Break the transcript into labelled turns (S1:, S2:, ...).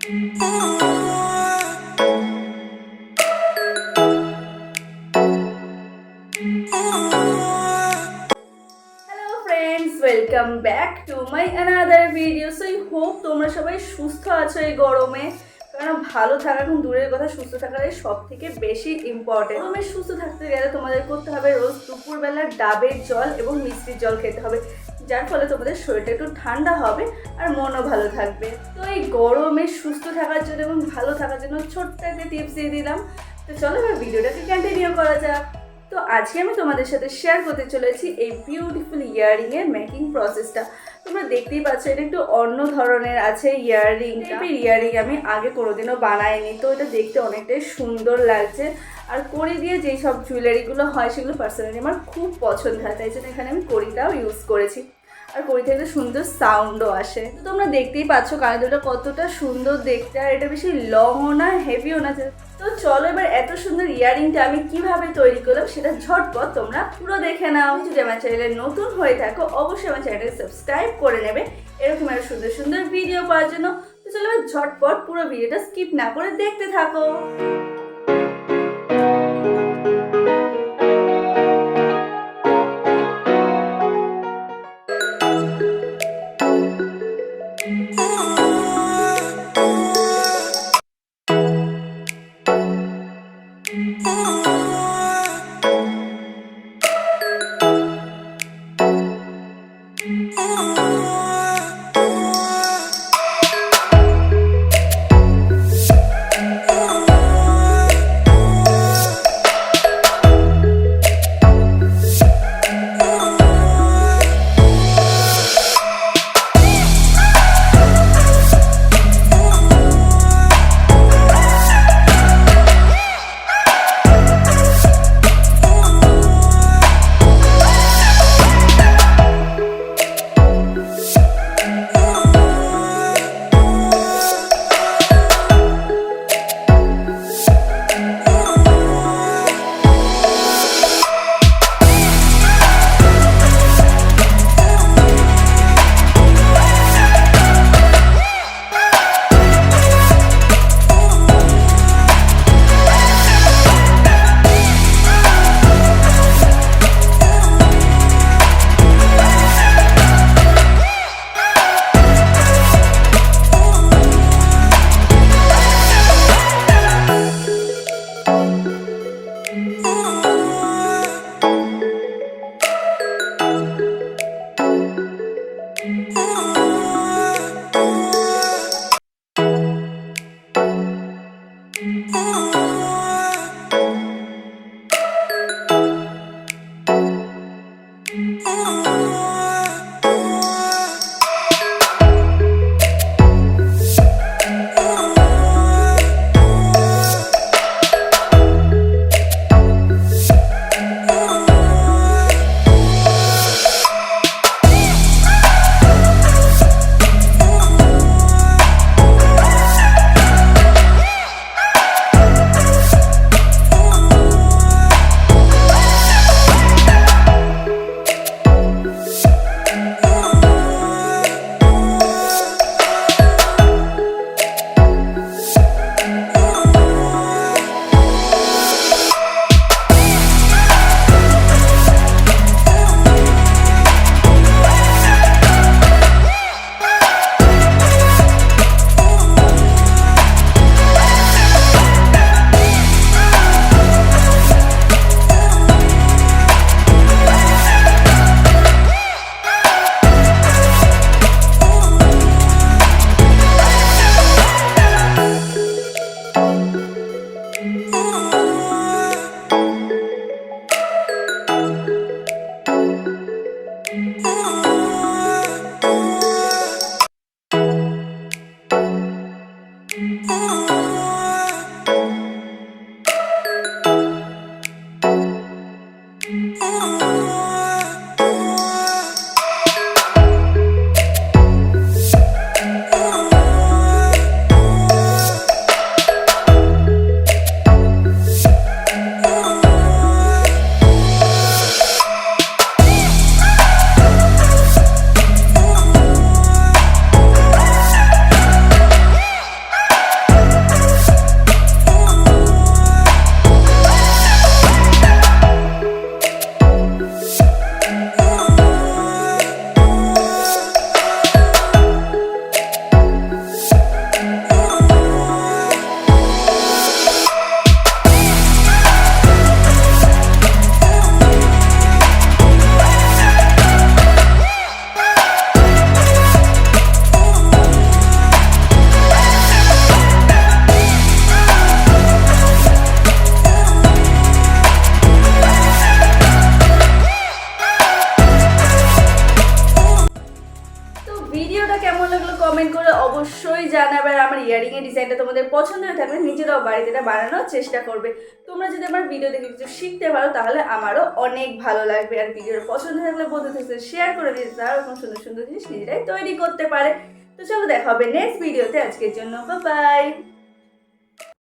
S1: Welcome back to my another video. So I hope তোমরা সবাই সুস্থ আছো এই গরমে। কারণ ভালো থাকা এখন দূরের কথা, সুস্থ থাকাটাই সব থেকে বেশি ইম্পর্টেন্ট। গরমে সুস্থ থাকতে গেলে তোমাদের করতে হবে রোজ দুপুরবেলা ডাবের জল এবং মিষ্টির জল খেতে হবে, যার ফলে তোমাদের শরীরটা একটু ঠান্ডা হবে আর মনও ভালো থাকবে। তো এই গরমে সুস্থ থাকার জন্য এবং ভালো থাকার জন্য ছোট্ট একটা টিপস দিয়ে দিলাম। তো চলো এবার ভিডিওটাকে কন্টিনিউ করা যাক। তো আজকে আমি তোমাদের সাথে শেয়ার করতে চলেছি এই বিউটিফুল ইয়াররিংয়ের মেকিং প্রসেসটা। তোমরা দেখতেই পাচ্ছ এটা একটু অন্য ধরনের আছে ইয়াররিংটা। ইয়াররিং আমি আগে কোনোদিনও বানাইনি, তো এটা দেখতে অনেকটাই সুন্দর লাগছে। আর কড়ি দিয়ে যেই সব জুয়েলারিগুলো হয় সেগুলো পার্সোনালি আমার খুব পছন্দ হয়, তাই জন্য এখানে আমি কড়িটাও ইউজ করেছি। আর কড়ি থেকে সুন্দর সাউন্ডও আসে। তোমরা দেখতেই পাচ্ছ কানে দুটো কতটা সুন্দর দেখতে, আর এটা বেশি লংও না হেভিও না। তো চলো এবার এত সুন্দর ইয়াররিংটা আমি কিভাবে তৈরি করলাম সেটা ঝটপট তোমরা পুরো দেখে নাও। যদি আমার চ্যানেলে নতুন হয়ে থাকো অবশ্যই আমার চ্যানেলটাকে সাবস্ক্রাইব করে নেবে এরকম আরো সুন্দর সুন্দর ভিডিও পাওয়ার জন্য। তো চলো এবার ঝটপট পুরো ভিডিওটা স্কিপ না করে দেখতে থাকো। কেমন লাগলো কমেন্ট করে অবশ্যই জানাবে। আর আমার ইয়ারিংয়ের ডিজাইনটা তোমাদের পছন্দ হয়ে থাকলে নিজেরাও বাড়িতে এটা বানানোর চেষ্টা করবে। তোমরা যদি আমার ভিডিও দেখে কিছু শিখতে পারো তাহলে আমারও অনেক ভালো লাগবে। আর ভিডিওর পছন্দ থাকলে বন্ধুদের সাথে শেয়ার করে দিতে তারা এরকম সুন্দর সুন্দর জিনিস নিজেরাই তৈরি করতে পারে। তো চলো দেখা হবে নেক্সট ভিডিওতে। আজকের জন্য বাই বাই।